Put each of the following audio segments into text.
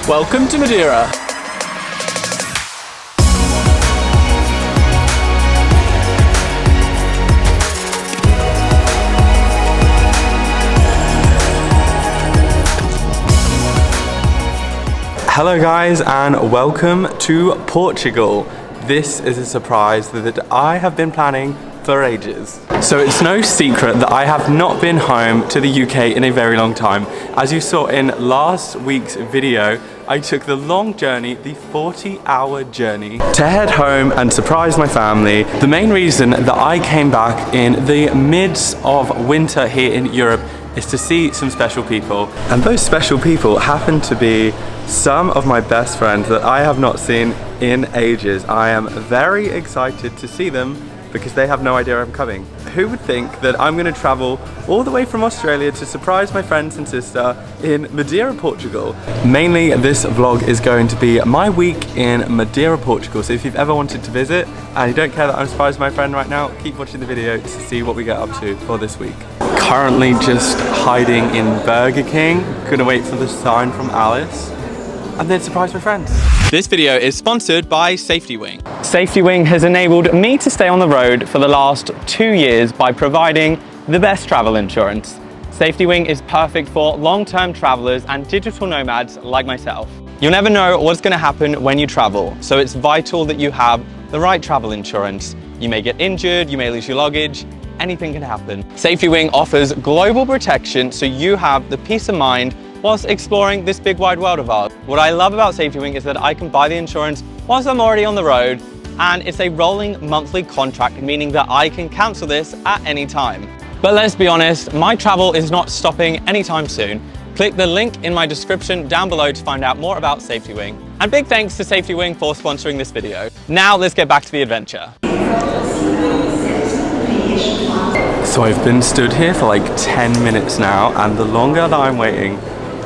Welcome to Madeira. Hello guys and welcome to Portugal. This is a surprise that I have been planning for ages. So it's no secret that I have not been home to the UK in a very long time. As you saw in last week's video, I took the long journey, the 40-hour journey, to head home and surprise my family. The main reason that I came back in the midst of winter here in Europe is to see some special people. And those special people happen to be some of my best friends that I have not seen in ages. I am very excited to see them because they have no idea I'm coming. Who would think that I'm going to travel all the way from Australia to surprise my friends and sister in Madeira, Portugal? Mainly this vlog is going to be my week in Madeira, Portugal. So if you've ever wanted to visit and you don't care that I'm surprising my friend right now, keep watching the video to see what we get up to for this week. Currently just hiding in Burger King. Gonna wait for the sign from Alice and then surprise my friends. This video is sponsored by Safetywing. Safetywing has enabled me to stay on the road for the last 2 years by providing the best travel insurance. Safetywing is perfect for long-term travelers and digital nomads like myself. You'll never know what's going to happen when you travel, so it's vital that you have the right travel insurance. You may get injured, you may lose your luggage, anything can happen. Safetywing offers global protection so you have the peace of mind whilst exploring this big wide world of ours. What I love about Safetywing is that I can buy the insurance whilst I'm already on the road, and it's a rolling monthly contract, meaning that I can cancel this at any time. But let's be honest, my travel is not stopping anytime soon. Click the link in my description down below to find out more about Safetywing. And big thanks to Safetywing for sponsoring this video. Now let's get back to the adventure. So I've been stood here for like 10 minutes now, and the longer that I'm waiting,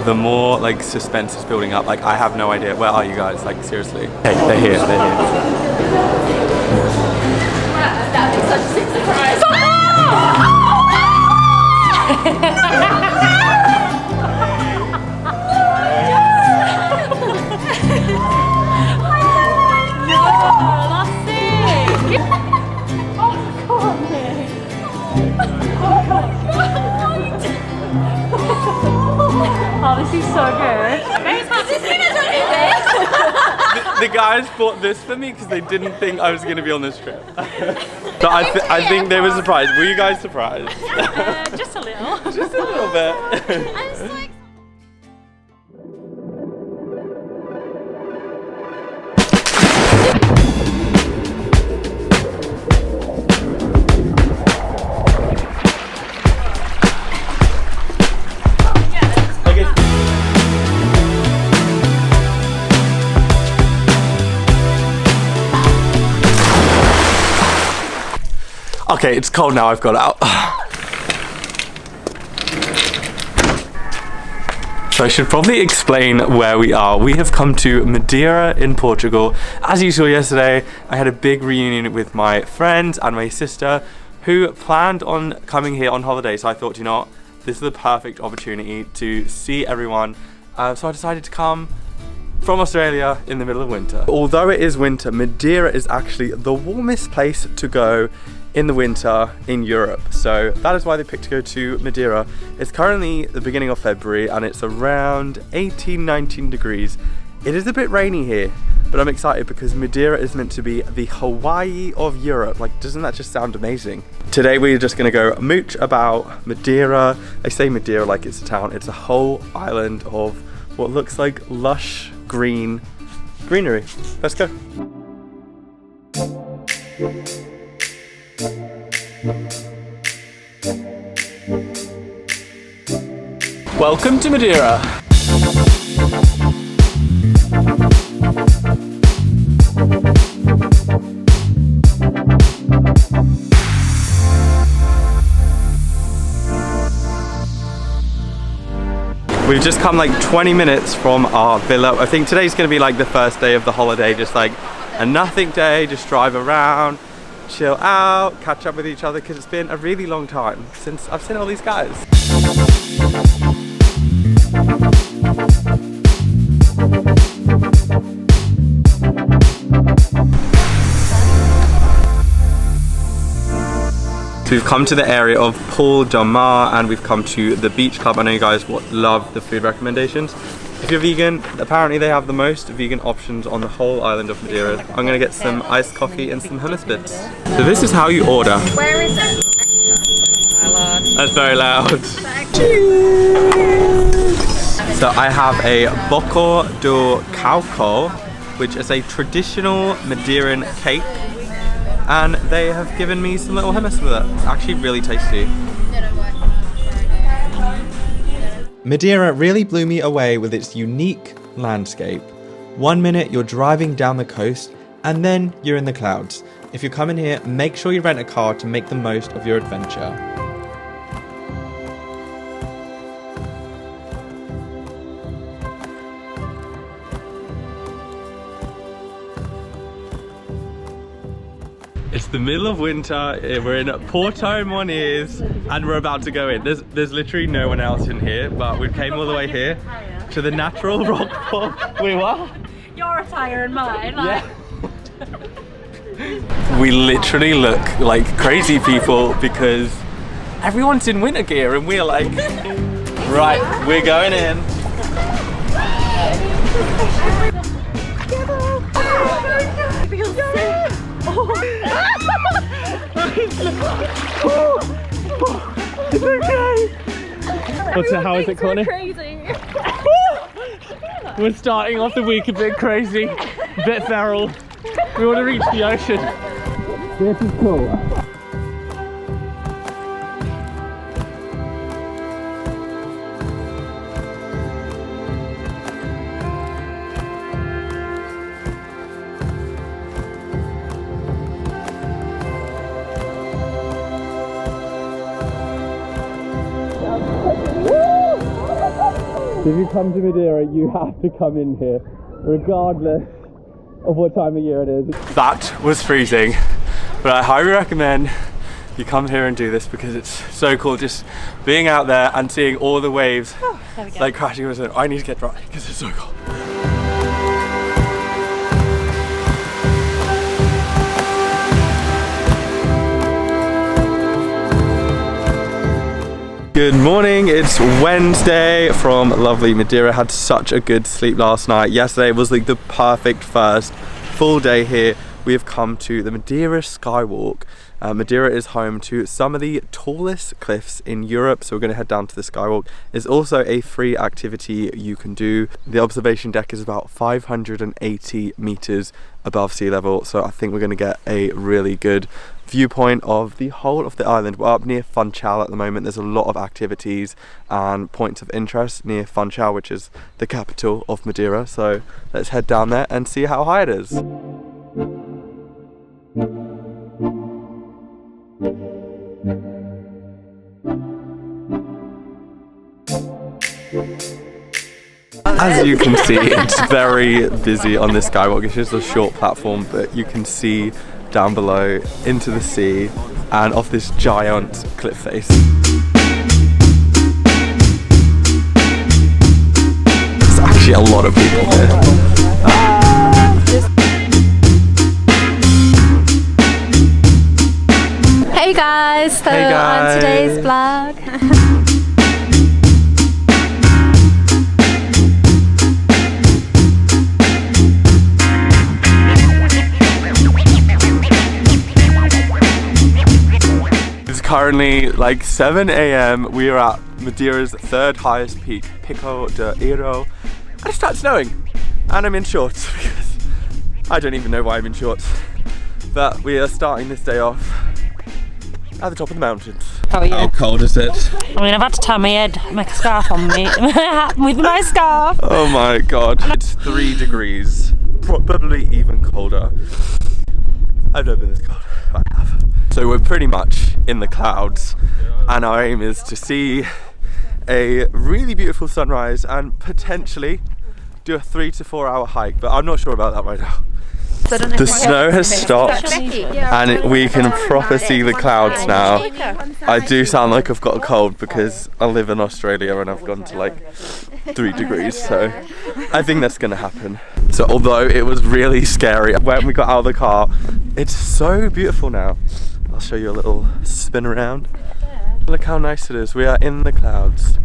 the more like suspense is building up. Like I have no idea. Where are you guys? Like seriously. Hey, they're here, they're here. That was such a sick surprise. Oh, this is so good. The guys bought this for me because they didn't think I was going to be on this trip. So I think they were surprised. Were you guys surprised? Just a little. Just a little bit. I was like, Okay, it's cold now, I've got out. So I should probably explain where we are. We have come to Madeira in Portugal. As you saw yesterday, I had a big reunion with my friends and my sister who planned on coming here on holiday. So I thought, you know what, this is the perfect opportunity to see everyone. So I decided to come from Australia in the middle of winter. Although it is winter, Madeira is actually the warmest place to go in the winter in Europe. So that is why they picked to go to Madeira. It's currently the beginning of February and it's around 18-19 degrees. It is a bit rainy here, but I'm excited because Madeira is meant to be the Hawaii of Europe. Like, doesn't that just sound amazing? Today we're just gonna go mooch about Madeira. I say Madeira like it's a town. It's a whole island of what looks like lush greenery. Let's go. Welcome to Madeira. We've just come like 20 minutes from our villa. I think today's gonna be like the first day of the holiday, just like a nothing day, just drive around, chill out, catch up with each other, because it's been a really long time since I've seen all these guys. So we've come to the area of Porto Moniz and we've come to the beach club. I know you guys love the food recommendations. If you're vegan, apparently they have the most vegan options on the whole island of Madeira. I'm gonna get some iced coffee and some hummus bits. So this is how you order. Where is it? That's very loud. Cheers! So I have a Pico Do Areeiro, which is a traditional Madeiran cake. And they have given me some little hummus with it. It's actually really tasty. Madeira really blew me away with its unique landscape. 1 minute you're driving down the coast and then you're in the clouds. If you're coming here, make sure you rent a car to make the most of your adventure. It's the middle of winter, we're in Porto Moniz and we're about to go in. There's literally no one else in here, but we came all the way here to the natural rock pool. Wait, what? Your attire and mine, like. Yeah. We literally look like crazy people because everyone's in winter gear and we're like, right, we're going in. It's okay. How is it, Connie? Crazy. We're starting off the week a bit crazy, a bit feral. We want to reach the ocean. This is cool. If you come to Madeira, you have to come in here, regardless of what time of year it is. That was freezing, but I highly recommend you come here and do this because it's so cool just being out there and seeing all the waves like crashing with it. I need to get dry because it's so cold. Good morning, it's Wednesday from lovely Madeira. Had such a good sleep last night. Yesterday was like the perfect first full day here. We have come to the Madeira Skywalk. Madeira is home to some of the tallest cliffs in Europe, so we're going to head down to the Skywalk. It's also a free activity you can do. The observation deck is about 580 meters above sea level, so I think we're going to get a really good viewpoint of the whole of the island. We're up near Funchal at the moment. There's a lot of activities and points of interest near Funchal, which is the capital of Madeira, so let's head down there and see how high it is. As you can see, it's very busy on this skywalk. It's just a short platform, but you can see down below into the sea and off this giant cliff face. There's actually a lot of people here. Hey guys, so Hey guys. on today's vlog. Currently like 7 AM, we are at Madeira's third highest peak, Pico Do Areeiro, and it starts snowing and I'm in shorts because I don't even know why I'm in shorts, but we are starting this day off at the top of the mountains. How are you? How cold is it? I mean, I've had to tie my head, make a scarf on me with my scarf. Oh my god, it's 3 degrees, probably even colder. I've never been this cold, I have. So we're pretty much in the clouds and our aim is to see a really beautiful sunrise and potentially do a 3 to 4 hour hike, but I'm not sure about that right now. The snow has stopped and we can proper see the clouds now. I do sound like I've got a cold because I live in Australia and I've gone to like 3 degrees, so I think that's gonna happen. So although it was really scary when we got out of the car, it's so beautiful now. I'll show you a little spin around. Look how nice it is. We are in the clouds.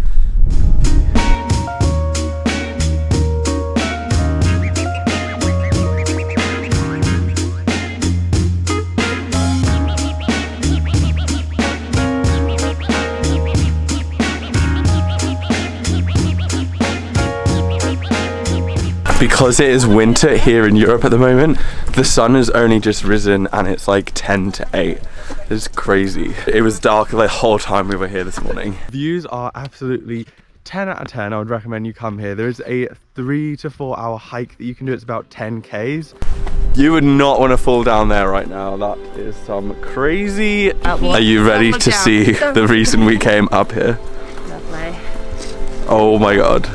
Because it is winter here in Europe at the moment, the sun has only just risen and it's like 10 to 8. It's crazy. It was dark the whole time we were here this morning. Views are absolutely 10 out of 10. I would recommend you come here. There is a 3 to 4 hour hike that you can do. It's about 10 Ks. You would not want to fall down there right now. That is some crazy. Are you ready to see the reason we came up here? Lovely. Oh my god.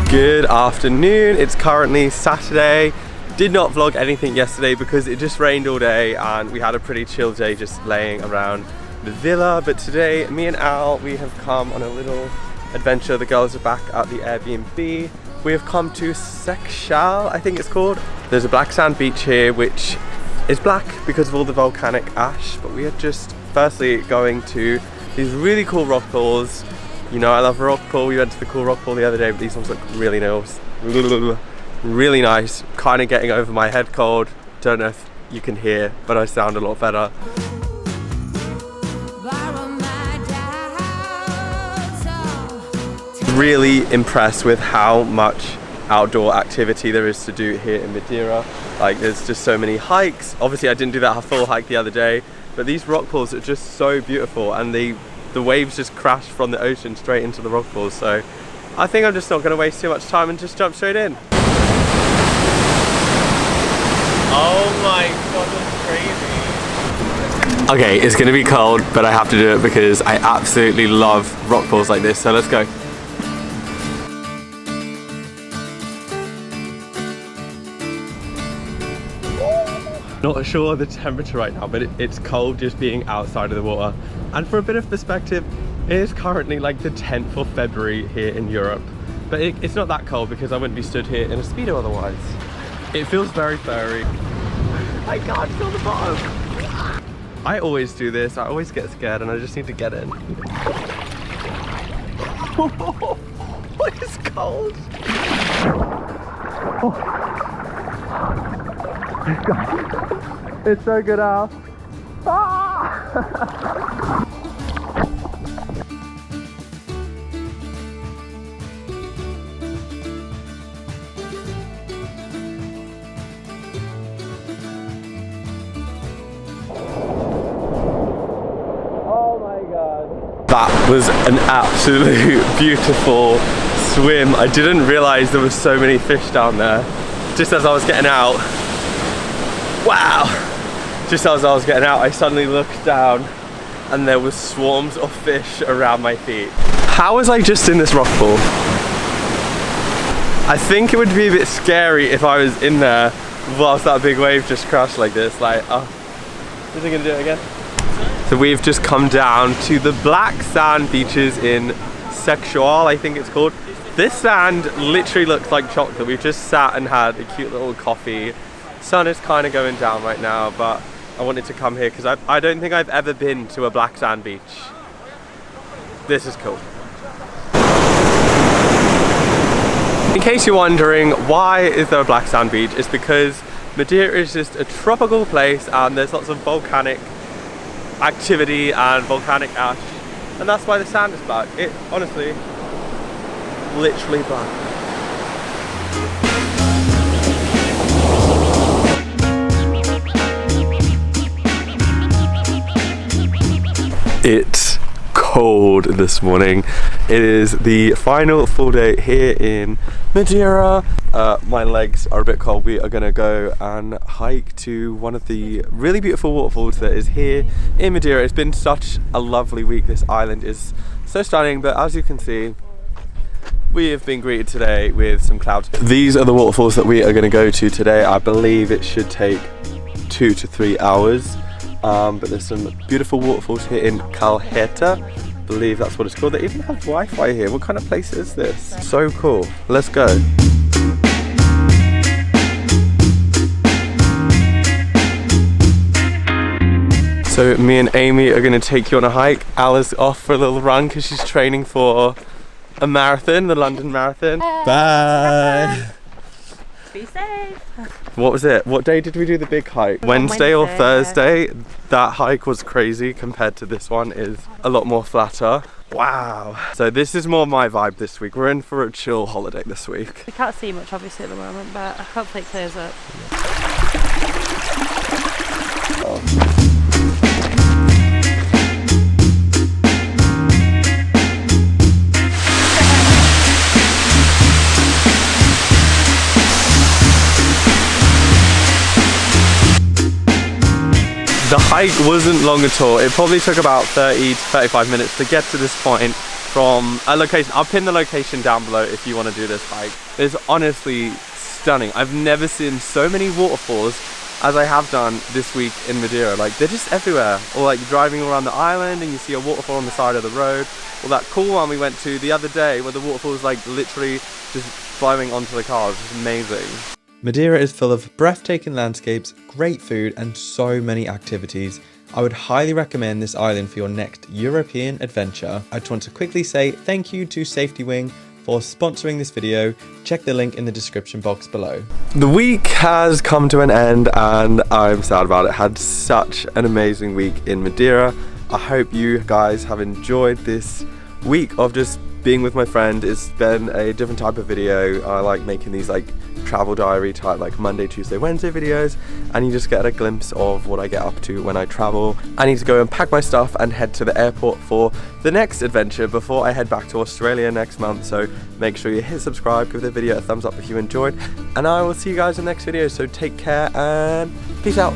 Good afternoon, it's currently Saturday. Did not vlog anything yesterday because it just rained all day and we had a pretty chill day just laying around the villa. But today, me and Al, we have come on a little adventure. The girls are back at the Airbnb. We have come to Seixal, I think it's called. There's a black sand beach here which is black because of all the volcanic ash. But we are just firstly going to these really cool rock pools. You know I love rock pool. We went to the cool rock pool the other day, but these ones look really nice. Really nice. Kind of getting over my head cold. Don't know if you can hear, but I sound a lot better. Really impressed with how much outdoor activity there is to do here in Madeira. Like there's just so many hikes. Obviously I didn't do that full hike the other day, but these rock pools are just so beautiful and the waves just crash from the ocean straight into the rock pools. So I think I'm just not going to waste too much time and just jump straight in. Oh my god, that's crazy. Okay, it's going to be cold, but I have to do it because I absolutely love rock pools like this. So let's go. Not sure the temperature right now, but it's cold just being outside of the water. And for a bit of perspective, it is currently like the 10th of February here in Europe. But it's not that cold because I wouldn't be stood here in a Speedo otherwise. It feels very furry. I can't feel the bottom. I always do this, I always get scared and I just need to get in. What is cold? Oh. It's so good out. Ah! Oh my god. That was an absolute beautiful swim. I didn't realize there were so many fish down there. Just as I was getting out. Wow! Just as I was getting out, I suddenly looked down and there was swarms of fish around my feet. How was I just in this rock pool? I think it would be a bit scary if I was in there whilst that big wave just crashed like this. Like, oh, is it gonna do it again? So we've just come down to the black sand beaches in Seixal, I think it's called. This sand literally looks like chocolate. We've just sat and had a cute little coffee. Sun is kind of going down right now, but I wanted to come here because I don't think I've ever been to a black sand beach. This is cool. In case you're wondering why is there a black sand beach, it's because Madeira is just a tropical place and there's lots of volcanic activity and volcanic ash, and that's why the sand is black. It honestly, literally black. It's cold this morning. It is the final full day here in Madeira. My legs are a bit cold. We are gonna go and hike to one of the really beautiful waterfalls that is here in Madeira. It's been such a lovely week. This island is so stunning, but as you can see, we have been greeted today with some clouds. These are the waterfalls that we are going to go to today. I believe it should take 2 to 3 hours. But there's some beautiful waterfalls here in Calheta. I believe that's what it's called. They even have Wi-Fi here. What kind of place is this? So cool. Let's go. So me and Amy are going to take you on a hike. Ali's off for a little run because she's training for a marathon, the London Marathon. Bye. Be safe. What was it? What day did we do the big hike? Wednesday or Thursday? Yeah. That hike was crazy compared to this one. Is a lot more flatter. Wow. So this is more my vibe this week. We're in for a chill holiday this week. We can't see much obviously at the moment, but hopefully it clears up. Oh. The hike wasn't long at all. It probably took about 30 to 35 minutes to get to this point from a location. I'll pin the location down below if you want to do this hike. It's honestly stunning. I've never seen so many waterfalls as I have done this week in Madeira. Like, they're just everywhere. Or like driving around the island and you see a waterfall on the side of the road. Or that cool one we went to the other day where the waterfall was like literally just flowing onto the cars. It's amazing. Madeira is full of breathtaking landscapes, great food, and so many activities. I would highly recommend this island for your next European adventure. I just want to quickly say thank you to Safetywing for sponsoring this video. Check the link in the description box below. The week has come to an end and I'm sad about it. Had such an amazing week in Madeira. I hope you guys have enjoyed this week of just being with my friend. It's been a different type of video. I like making these like travel diary type, like Monday, Tuesday, Wednesday videos, and you just get a glimpse of what I get up to when I travel. I need to go and pack my stuff and head to the airport for the next adventure before I head back to Australia next month. So make sure you hit subscribe, give the video a thumbs up if you enjoyed, and I will see you guys in the next video. So take care and peace out.